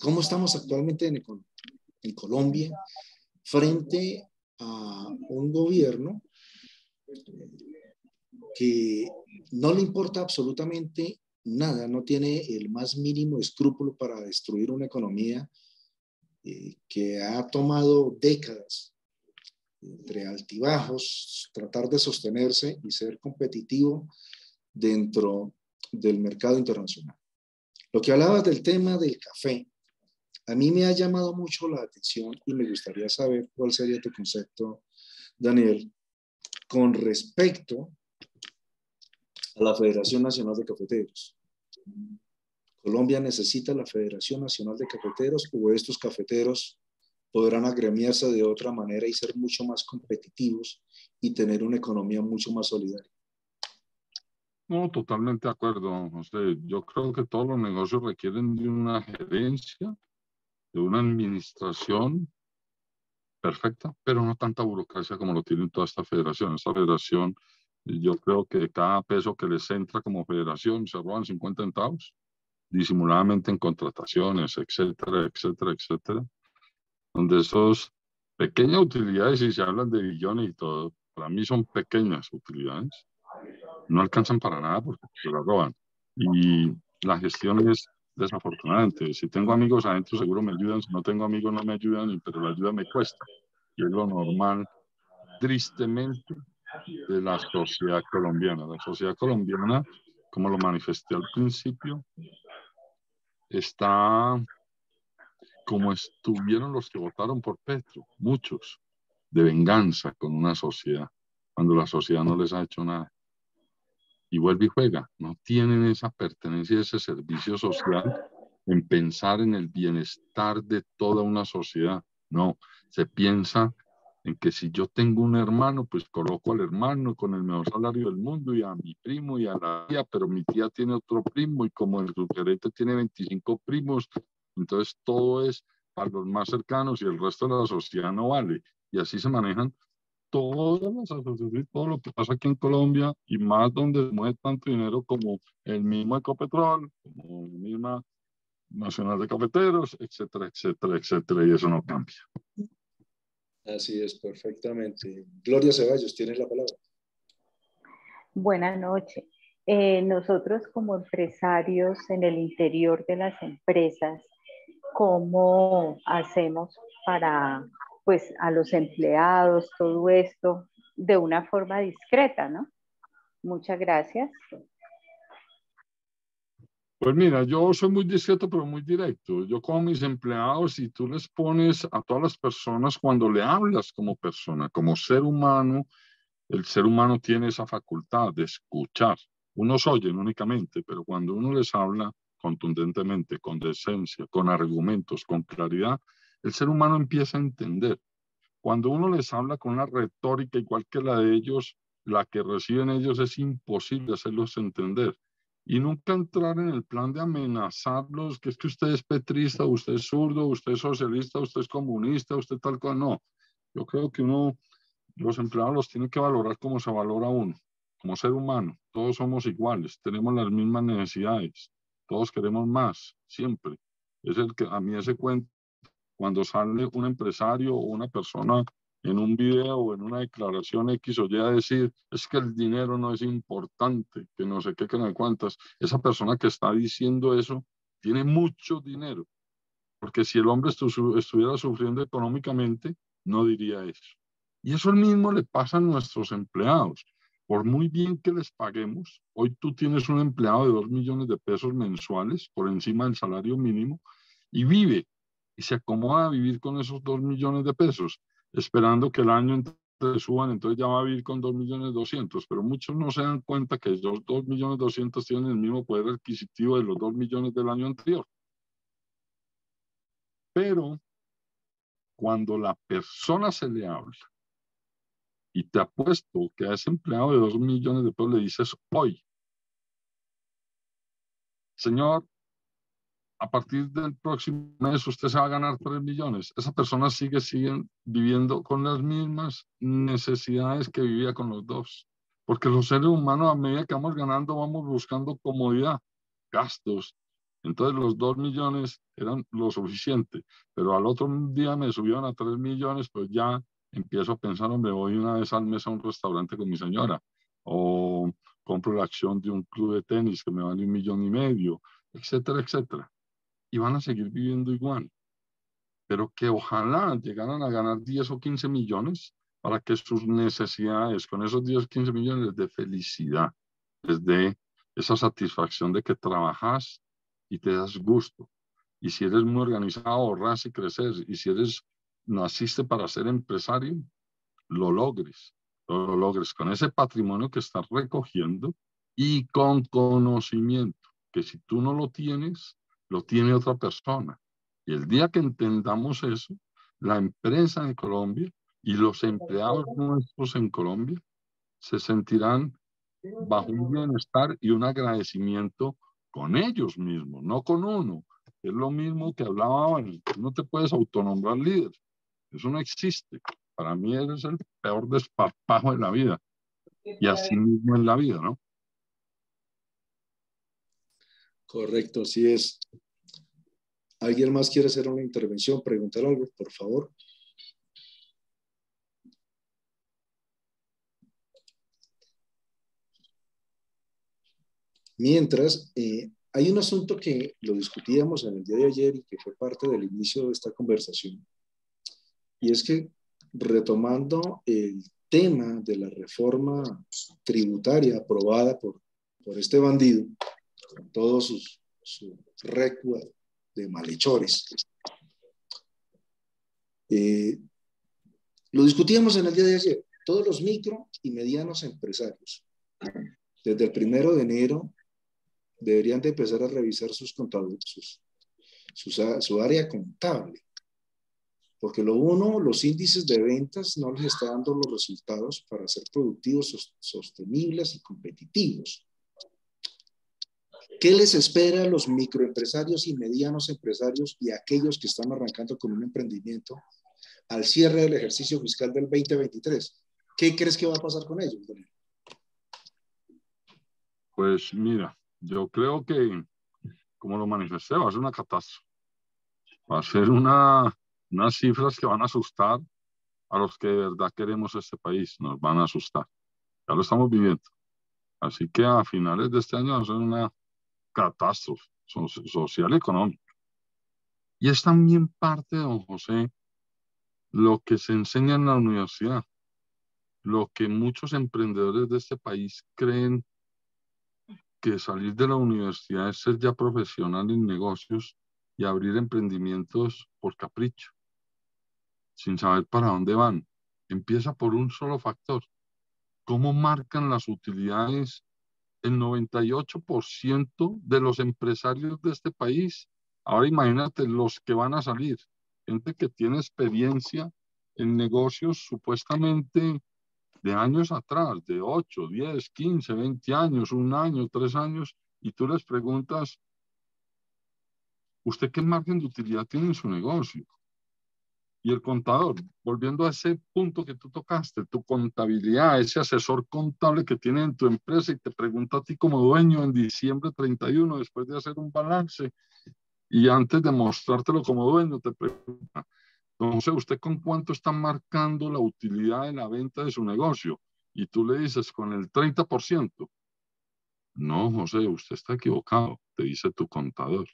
cómo estamos actualmente en Colombia frente a un gobierno que no le importa absolutamente nada, no tiene el más mínimo escrúpulo para destruir una economía que ha tomado décadas entre altibajos, tratar de sostenerse y ser competitivo dentro del mercado internacional. Lo que hablabas del tema del café, a mí me ha llamado mucho la atención y me gustaría saber cuál sería tu concepto, Daniel, con respecto a la Federación Nacional de Cafeteros. ¿Colombia necesita la Federación Nacional de Cafeteros o estos cafeteros podrán agremiarse de otra manera y ser mucho más competitivos y tener una economía mucho más solidaria? No, totalmente de acuerdo, José. Yo creo que todos los negocios requieren de una gerencia, de una administración perfecta, pero no tanta burocracia como lo tiene toda esta federación. Esta federación, yo creo que cada peso que les entra como federación se roban 50 centavos, disimuladamente en contrataciones, etcétera, etcétera, etcétera, donde esos pequeñas utilidades, y se hablan de billones y todo, para mí son pequeñas utilidades, no alcanzan para nada porque se la roban. Y la gestión es desafortunadamente. Si tengo amigos adentro, seguro me ayudan. Si no tengo amigos, no me ayudan, pero la ayuda me cuesta. Y es lo normal, tristemente, de la sociedad colombiana. La sociedad colombiana, como lo manifesté al principio, está como estuvieron los que votaron por Petro, muchos, de venganza con una sociedad, cuando la sociedad no les ha hecho nada. Y vuelve y juega. No tienen esa pertenencia, ese servicio social en pensar en el bienestar de toda una sociedad. No, se piensa en que si yo tengo un hermano, pues coloco al hermano con el mejor salario del mundo y a mi primo y a la tía, pero mi tía tiene otro primo y como el subgerente tiene 25 primos, entonces todo es para los más cercanos y el resto de la sociedad no vale. Y así se manejan todas las asociaciones, todo lo que pasa aquí en Colombia y más donde se mueve tanto dinero como el mismo Ecopetrol, como la misma Nacional de Cafeteros, etcétera, etcétera, etcétera, y eso no cambia. Así es, perfectamente. Gloria Ceballos, tienes la palabra. Buenas noches. Nosotros como empresarios en el interior de las empresas, ¿cómo hacemos para, pues, a los empleados, todo esto, de una forma discreta, ¿no? Muchas gracias. Pues mira, yo soy muy discreto, pero muy directo. Yo con mis empleados, y tú les pones a todas las personas cuando le hablas como persona, como ser humano, el ser humano tiene esa facultad de escuchar. Unos oyen únicamente, pero cuando uno les habla contundentemente, con decencia, con argumentos, con claridad, el ser humano empieza a entender. Cuando uno les habla con una retórica igual que la de ellos, la que reciben ellos es imposible hacerlos entender. Y nunca entrar en el plan de amenazarlos, que es que usted es petrista, usted es zurdo, usted es socialista, usted es comunista, usted tal cosa. No, yo creo que uno, los empleados los tiene que valorar como se valora uno, como ser humano. Todos somos iguales, tenemos las mismas necesidades, todos queremos más, siempre. Es el que a mí ese cuento cuando sale un empresario o una persona en un video o en una declaración X o Y a decir, es que el dinero no es importante, que no sé qué, que no sé cuántas, esa persona que está diciendo eso tiene mucho dinero, porque si el hombre estuviera sufriendo económicamente, no diría eso. Y eso mismo le pasa a nuestros empleados. Por muy bien que les paguemos, hoy tú tienes un empleado de 2 millones de pesos mensuales por encima del salario mínimo y vive y se acomoda a vivir con esos 2 millones de pesos, esperando que el año entonces suban, entonces ya va a vivir con 2 millones 200, pero muchos no se dan cuenta que los 2 millones 200 tienen el mismo poder adquisitivo de los 2 millones del año anterior. Pero cuando la persona se le habla, y te apuesto que a ese empleado de 2 millones de pesos le dices hoy, señor, a partir del próximo mes usted se va a ganar 3 millones. Esa persona sigue viviendo con las mismas necesidades que vivía con los dos. Porque los seres humanos a medida que vamos ganando vamos buscando comodidad, gastos. Entonces los 2 millones eran lo suficiente. Pero al otro día me subieron a 3 millones, pues ya empiezo a pensar, me voy una vez al mes a un restaurante con mi señora. O compro la acción de un club de tenis que me vale 1,5 millones, etcétera, etcétera. Y van a seguir viviendo igual. Pero que ojalá llegaran a ganar 10 o 15 millones para que sus necesidades con esos 10 o 15 millones les dé felicidad, les dé esa satisfacción de que trabajas y te das gusto. Y si eres muy organizado, ahorras y creces. Y si naciste para ser empresario, lo logres. Lo logres con ese patrimonio que estás recogiendo y con conocimiento, que si tú no lo tienes, lo tiene otra persona. Y el día que entendamos eso, la empresa en Colombia y los empleados nuestros en Colombia se sentirán bajo un bienestar y un agradecimiento con ellos mismos, no con uno. Es lo mismo que hablaba, no te puedes autonombrar líder. Eso no existe. Para mí eres el peor desparpajo de la vida. Y así mismo es la vida, ¿no? Correcto, así es. ¿Alguien más quiere hacer una intervención? Preguntar algo, por favor. Mientras, hay un asunto que lo discutíamos en el día de ayer y que fue parte del inicio de esta conversación. Y es que, retomando el tema de la reforma tributaria aprobada por este bandido, con todo su récord de malhechores, lo discutíamos en el día de ayer. Todos los micro y medianos empresarios, desde el 1 de enero, deberían de empezar a revisar sus contables, su área contable. Porque los índices de ventas no les está dando los resultados para ser productivos, sostenibles y competitivos. ¿Qué les espera a los microempresarios y medianos empresarios y a aquellos que están arrancando con un emprendimiento al cierre del ejercicio fiscal del 2023? ¿Qué crees que va a pasar con ellos, Daniel? Pues mira, yo creo que, como lo manifesté, va a ser una catástrofe. Va a ser unas cifras que van a asustar a los que de verdad queremos este país. Nos van a asustar. Ya lo estamos viviendo. Así que a finales de este año va a ser una catástrofe social y económica. Y es también parte, don José, lo que se enseña en la universidad, lo que muchos emprendedores de este país creen que salir de la universidad es ser ya profesional en negocios y abrir emprendimientos por capricho, sin saber para dónde van. Empieza por un solo factor. ¿Cómo marcan las utilidades el 98% de los empresarios de este país? Ahora imagínate los que van a salir, gente que tiene experiencia en negocios supuestamente de años atrás, de 8, 10, 15, 20 años, 1 año, 3 años, y tú les preguntas, ¿usted qué margen de utilidad tiene en su negocio? Y el contador, volviendo a ese punto que tú tocaste, tu contabilidad, ese asesor contable que tiene en tu empresa y te pregunta a ti como dueño en diciembre 31, después de hacer un balance, y antes de mostrártelo como dueño, te pregunta, entonces, ¿usted con cuánto está marcando la utilidad de la venta de su negocio? Y tú le dices, con el 30%. No, José, usted está equivocado, te dice tu contador.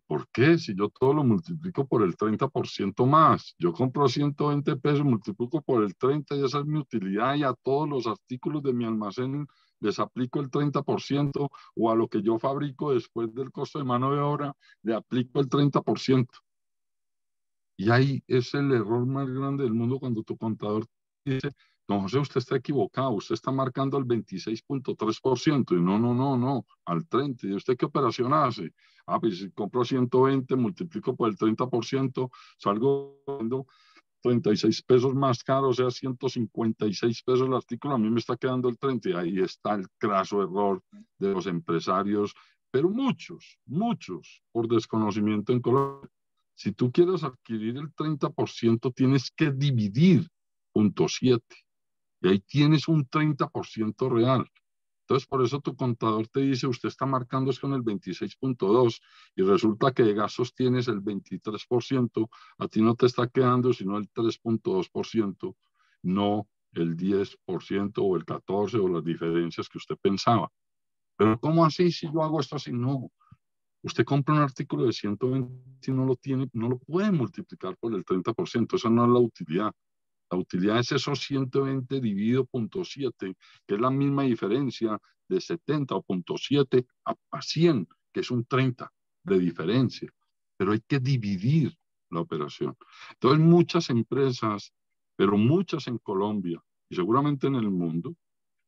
¿Por qué? Si yo todo lo multiplico por el 30% más. Yo compro 120 pesos, multiplico por el 30 y esa es mi utilidad y a todos los artículos de mi almacén les aplico el 30% o a lo que yo fabrico después del costo de mano de obra le aplico el 30%. Y ahí es el error más grande del mundo cuando tu contador dice, don José, usted está equivocado, usted está marcando el 26.3%. Y no, al 30%. ¿Y usted qué operación hace? Ah, pues si compro 120, multiplico por el 30%, salgo viendo 36 pesos más caro, o sea, 156 pesos el artículo, a mí me está quedando el 30%. Y ahí está el craso error de los empresarios, pero muchos, por desconocimiento en Colombia. Si tú quieres adquirir el 30%, tienes que dividir 0.7 y ahí tienes un 30% real. Entonces, por eso tu contador te dice, usted está marcando es con el 26.2 y resulta que de gastos tienes el 23%, a ti no te está quedando sino el 3.2%, no el 10% o el 14% o las diferencias que usted pensaba. Pero ¿cómo así si yo hago esto así? No. Usted compra un artículo de 120 y no lo tiene, no lo puede multiplicar por el 30%. Esa no es la utilidad. La utilidad es esos 120 dividido 0.7, que es la misma diferencia de 70 o 0.7 a 100, que es un 30 de diferencia. Pero hay que dividir la operación. Entonces, muchas empresas, pero muchas en Colombia y seguramente en el mundo,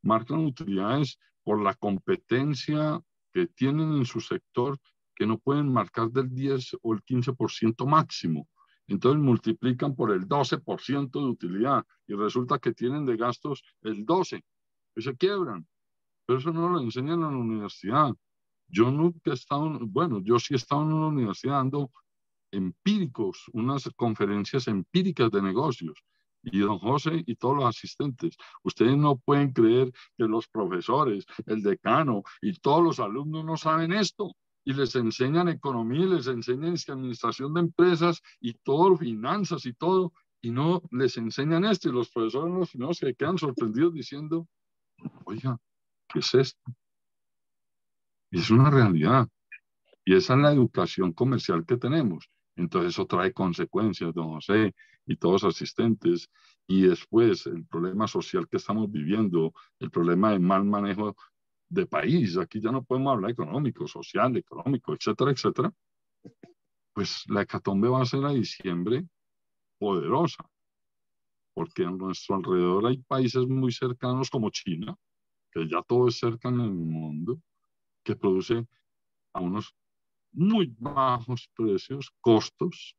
marcan utilidades por la competencia que tienen en su sector que no pueden marcar del 10 o el 15% máximo. Entonces multiplican por el 12% de utilidad y resulta que tienen de gastos el 12% y se quiebran. pero eso no lo enseñan en la universidad. Yo nunca he estado, bueno, yo sí he estado en una universidad dando empíricos, unas conferencias empíricas de negocios. Y don José y todos los asistentes, ustedes no pueden creer que los profesores, el decano y todos los alumnos no saben esto. Y les enseñan economía, y les enseñan administración de empresas y todo, finanzas y todo, y no les enseñan esto. Y los profesores los primeros se quedan sorprendidos diciendo, oiga, ¿qué es esto? Y es una realidad. Y esa es la educación comercial que tenemos. Entonces eso trae consecuencias, don José y todos los asistentes. Y después el problema social que estamos viviendo, el problema de mal manejo de país. Aquí ya no podemos hablar económico, social, económico, etcétera, etcétera. Pues la hecatombe va a ser a diciembre poderosa, porque a nuestro alrededor hay países muy cercanos como China, que ya todo es cercano en el mundo, que produce a unos muy bajos precios, costos,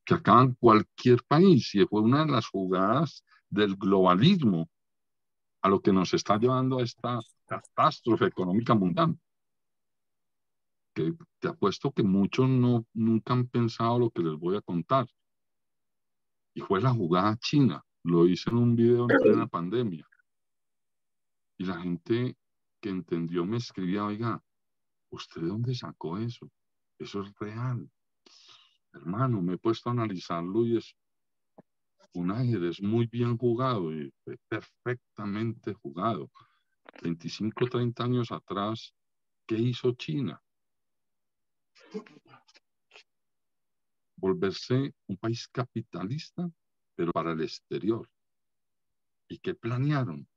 que acaban cualquier país. Y fue una de las jugadas del globalismo a lo que nos está llevando a esta catástrofe económica mundial. Que te apuesto que muchos no, nunca han pensado lo que les voy a contar. Y fue la jugada china. Lo hice en un video en plena pandemia. Y la gente que entendió me escribía, oiga, ¿usted de dónde sacó eso? Eso es real. Hermano, me he puesto a analizarlo y es un ajedrez muy bien jugado y perfectamente jugado. 25, 30 años atrás, ¿qué hizo China? Volverse un país capitalista, pero para el exterior. ¿Y qué planearon?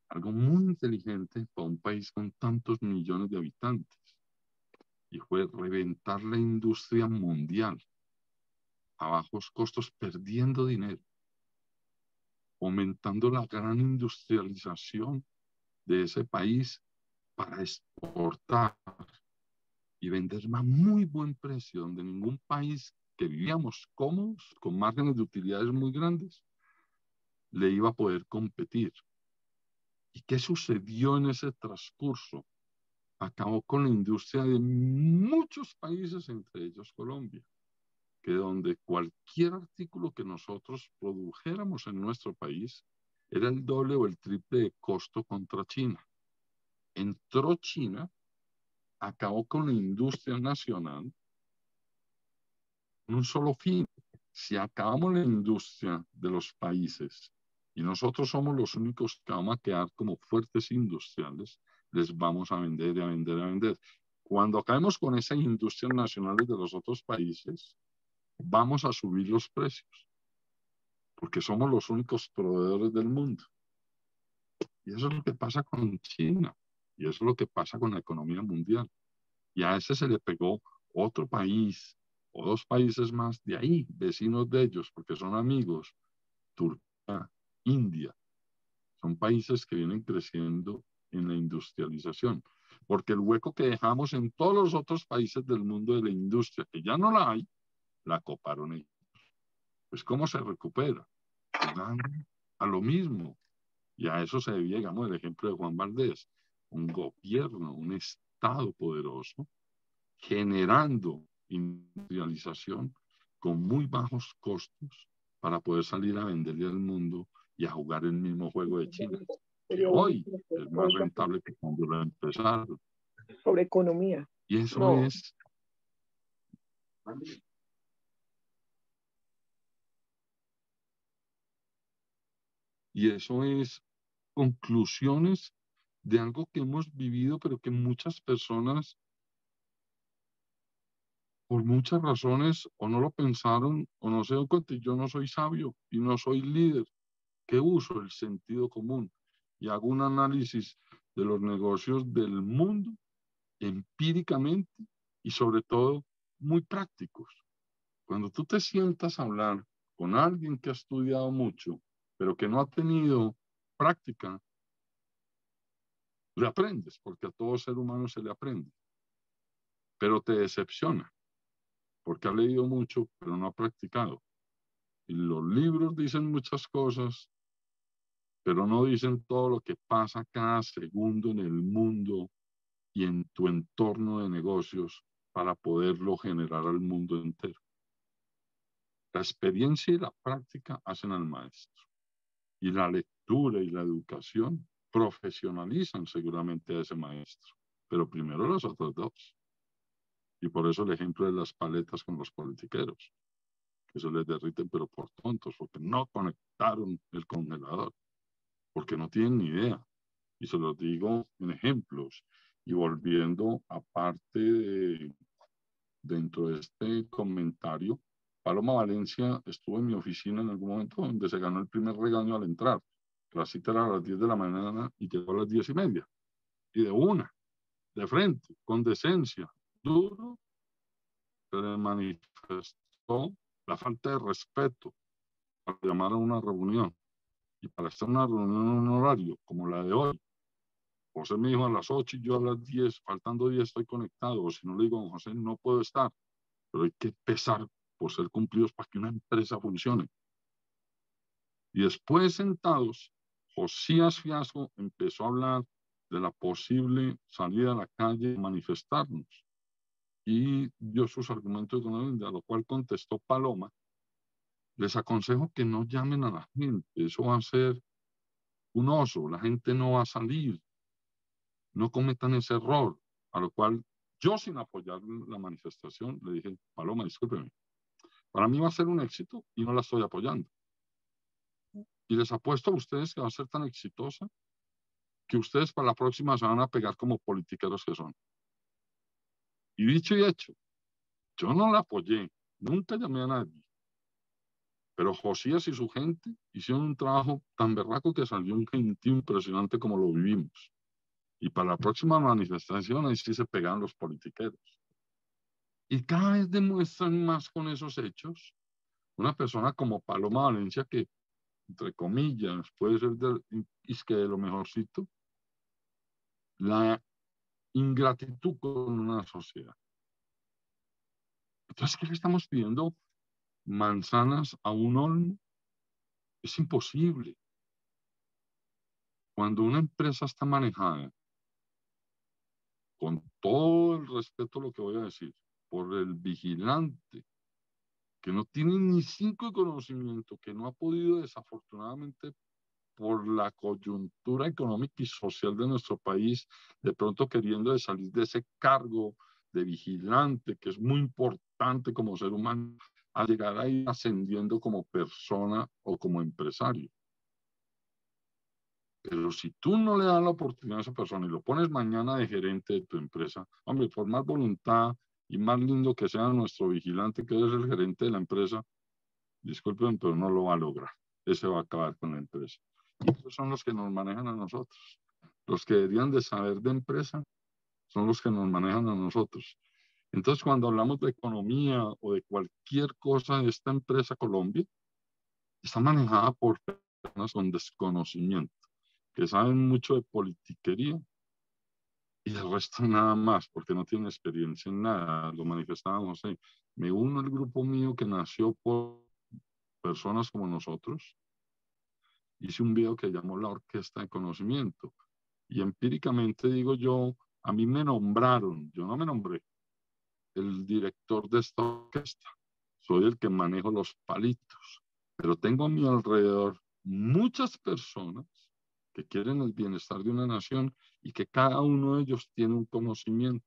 Algo muy inteligente para un país con tantos millones de habitantes. Y fue reventar la industria mundial a bajos costos, perdiendo dinero, aumentando la gran industrialización de ese país para exportar y vender a muy buen precio, donde ningún país que vivíamos cómodos, con márgenes de utilidades muy grandes, le iba a poder competir. ¿Y qué sucedió en ese transcurso? Acabó con la industria de muchos países, entre ellos Colombia, que donde cualquier artículo que nosotros produjéramos en nuestro país era el doble o el triple de costo contra China. Entró China, acabó con la industria nacional, un solo fin. Si acabamos la industria de los países y nosotros somos los únicos que vamos a quedar como fuertes industriales, les vamos a vender y a vender y a vender. Cuando acabemos con esas industrias nacionales de los otros países, vamos a subir los precios, porque somos los únicos proveedores del mundo. Y eso es lo que pasa con China, y eso es lo que pasa con la economía mundial. Y a ese se le pegó otro país o dos países más de ahí, vecinos de ellos, porque son amigos, Turquía, India, son países que vienen creciendo en la industrialización, porque el hueco que dejamos en todos los otros países del mundo de la industria, que ya no la hay, la coparon ellos. Pues ¿cómo se recupera? Jugando a lo mismo. Y a eso se debía, digamos, el ejemplo de Juan Valdés, un gobierno, un Estado poderoso, generando industrialización con muy bajos costos para poder salir a venderle al mundo y a jugar el mismo juego de China, que hoy es más rentable que cuando lo empezaron. Sobre economía. Y eso No. es... Y eso es conclusiones de algo que hemos vivido, pero que muchas personas, por muchas razones, o no lo pensaron, o no se dan cuenta. Yo no soy sabio y no soy líder. ¿Qué uso? El sentido común. Y hago un análisis de los negocios del mundo empíricamente y sobre todo muy prácticos. Cuando tú te sientas a hablar con alguien que ha estudiado mucho, pero que no ha tenido práctica, le aprendes, porque a todo ser humano se le aprende, pero te decepciona, porque ha leído mucho, pero no ha practicado. Y los libros dicen muchas cosas, pero no dicen todo lo que pasa cada segundo en el mundo y en tu entorno de negocios para poderlo generar al mundo entero. La experiencia y la práctica hacen al maestro. Y la lectura y la educación profesionalizan seguramente a ese maestro. Pero primero los otros dos. Y por eso el ejemplo de las paletas con los politiqueros, que se les derriten pero por tontos, porque no conectaron el congelador, porque no tienen ni idea. Y se los digo en ejemplos. Y volviendo aparte dentro de este comentario, Paloma Valencia estuvo en mi oficina en algún momento donde se ganó el primer regaño al entrar. La cita era a las 10 de la mañana y llegó a las 10:30. Y de una, de frente, con decencia, duro, se le manifestó la falta de respeto para llamar a una reunión. Y para estar en una reunión en un horario como la de hoy, José me dijo a las 8 y yo a las 10, faltando 10 estoy conectado. O si no le digo, don José, no puedo estar. Pero hay que pesar por ser cumplidos para que una empresa funcione. Y después sentados, Josías Fiasco empezó a hablar de la posible salida a la calle y manifestarnos. Y dio sus argumentos económicos, a lo cual contestó Paloma: les aconsejo que no llamen a la gente, eso va a ser un oso, la gente no va a salir, no cometan ese error. A lo cual yo, sin apoyar la manifestación, le dije: Paloma, discúlpeme, para mí va a ser un éxito y no la estoy apoyando. Y les apuesto a ustedes que va a ser tan exitosa que ustedes para la próxima se van a pegar como politiqueros que son. Y dicho y hecho, yo no la apoyé, nunca llamé a nadie. Pero Josías y su gente hicieron un trabajo tan berraco que salió un gentío impresionante como lo vivimos. Y para la próxima manifestación ahí sí se pegan los politiqueros. Y cada vez demuestran más con esos hechos una persona como Paloma Valencia que, entre comillas, puede ser de lo mejorcito, la ingratitud con una sociedad. Entonces, ¿qué le estamos pidiendo? ¿Manzanas a un olmo? Es imposible. Cuando una empresa está manejada, con todo el respeto a lo que voy a decir, por el vigilante, que no tiene ni 5 de conocimiento, que no ha podido desafortunadamente por la coyuntura económica y social de nuestro país, de pronto queriendo de salir de ese cargo de vigilante, que es muy importante como ser humano, a llegar ahí ascendiendo como persona o como empresario. Pero si tú no le das la oportunidad a esa persona y lo pones mañana de gerente de tu empresa, hombre, por más voluntad y más lindo que sea nuestro vigilante, que es el gerente de la empresa, disculpen, pero no lo va a lograr. Ese va a acabar con la empresa. Y esos son los que nos manejan a nosotros. Los que deberían de saber de empresa son los que nos manejan a nosotros. Entonces, cuando hablamos de economía o de cualquier cosa de esta empresa Colombia, está manejada por personas con desconocimiento, que saben mucho de politiquería y el resto nada más, porque no tienen experiencia en nada. Lo manifestaba José. Me uno al grupo mío que nació por personas como nosotros. Hice un video que llamó La Orquesta de Conocimiento. Y empíricamente digo yo, a mí me nombraron, yo no me nombré, el director de esta orquesta. Soy el que manejo los palitos. Pero tengo a mi alrededor muchas personas que quieren el bienestar de una nación y que cada uno de ellos tiene un conocimiento.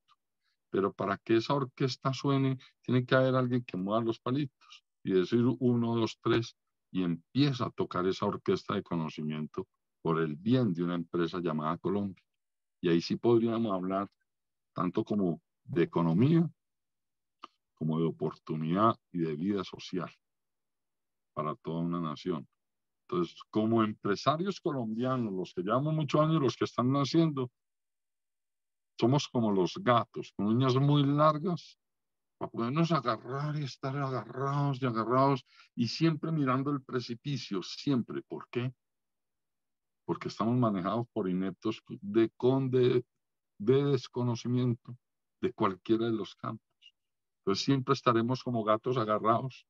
Pero para que esa orquesta suene, tiene que haber alguien que mueva los palitos y decir 1, 2, 3 y empieza a tocar esa orquesta de conocimiento por el bien de una empresa llamada Colombia. Y ahí sí podríamos hablar tanto como de economía, como de oportunidad y de vida social para toda una nación. Entonces, como empresarios colombianos, los que llevamos muchos años, los que están naciendo, somos como los gatos, con uñas muy largas, para podernos agarrar y estar agarrados y agarrados y siempre mirando el precipicio, siempre. ¿Por qué? Porque estamos manejados por ineptos de desconocimiento de cualquiera de los campos. Entonces siempre estaremos como gatos agarrados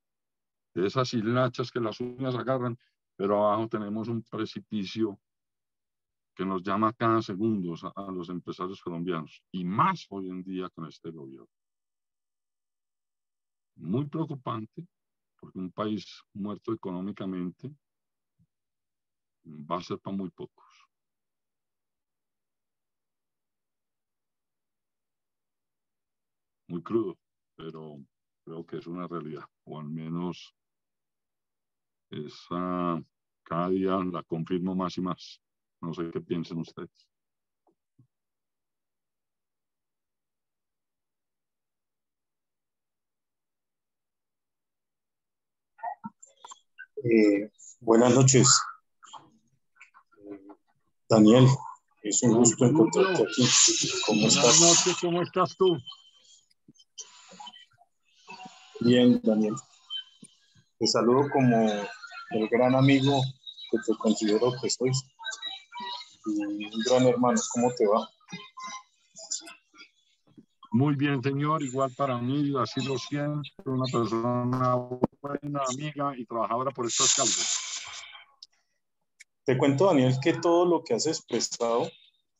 de esas hilachas que las uñas agarran, pero abajo tenemos un precipicio que nos llama cada segundo a los empresarios colombianos, y más hoy en día con este gobierno. Muy preocupante, porque un país muerto económicamente va a ser para muy pocos. Muy crudo, pero creo que es una realidad, o al menos esa cada día la confirmo más y más. No sé qué piensen ustedes. Buenas noches, Daniel. Es un gusto encontrarte aquí. ¿Cómo estás? Buenas noches, ¿cómo estás tú? Bien, Daniel. Te saludo como el gran amigo que te considero que sois. Y un gran hermano. ¿Cómo te va? Muy bien, señor. Igual para mí, así lo siento. Una persona buena, amiga y trabajadora por estas causas. Te cuento, Daniel, que todo lo que has expresado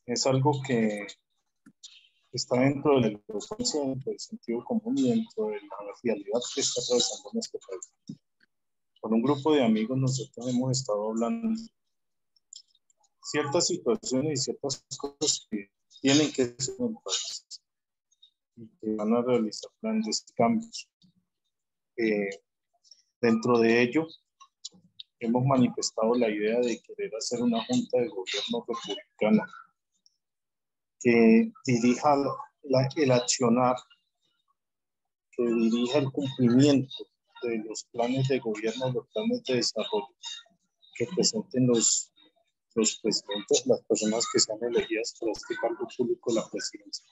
es algo que está dentro del sentido común y dentro de la realidad que está atravesando nuestro país. Con un grupo de amigos nosotros hemos estado hablando ciertas situaciones y ciertas cosas que tienen que ser en el país y que van a realizar grandes cambios. Dentro de ello, hemos manifestado la idea de querer hacer una junta de gobierno republicana que dirija el accionar, que dirija el cumplimiento de los planes de gobierno, los planes de desarrollo que presenten los presidentes, las personas que sean elegidas para este cargo público de la presidencia.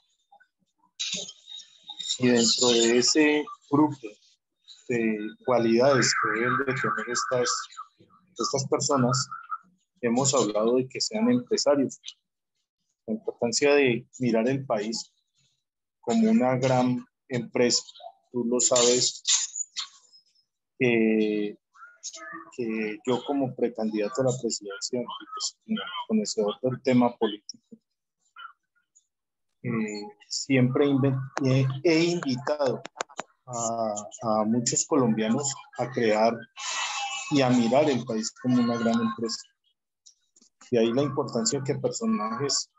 Y dentro de ese grupo de cualidades que deben de tener estas personas, hemos hablado de que sean empresarios. La importancia de mirar el país como una gran empresa. Tú lo sabes que yo como precandidato a la presidencia, pues, conocedor del tema político, siempre he invitado a muchos colombianos a crear y a mirar el país como una gran empresa. Y ahí la importancia que personajes